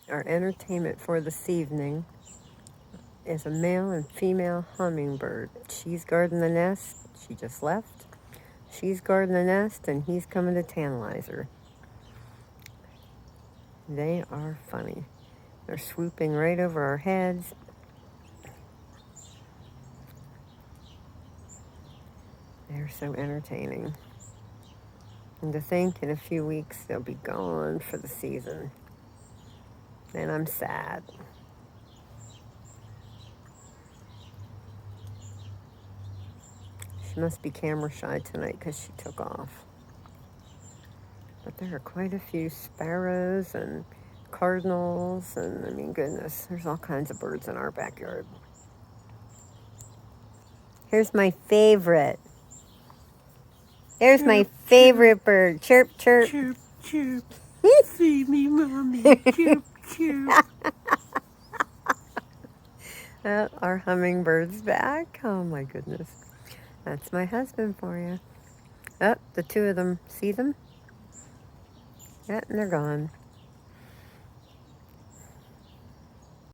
Our entertainment for this evening is a male and female hummingbird. She's guarding the nest. She just left. She's guarding the nest, and he's coming to tantalize her. They are funny. They're swooping right over our heads. They're so entertaining. And to think in a few weeks they'll be gone for the season. And I'm sad. She must be camera shy tonight because she took off. But there are quite a few sparrows and cardinals, and I mean, goodness, there's all kinds of birds in our backyard. Here's my favorite. There's my favorite bird. Chirp, chirp. Chirp, chirp. Feed me, mommy. Chirp, chirp. Our hummingbird's back. Oh, my goodness. That's my husband for you. Oh, the two of them. See them? Yeah, and they're gone.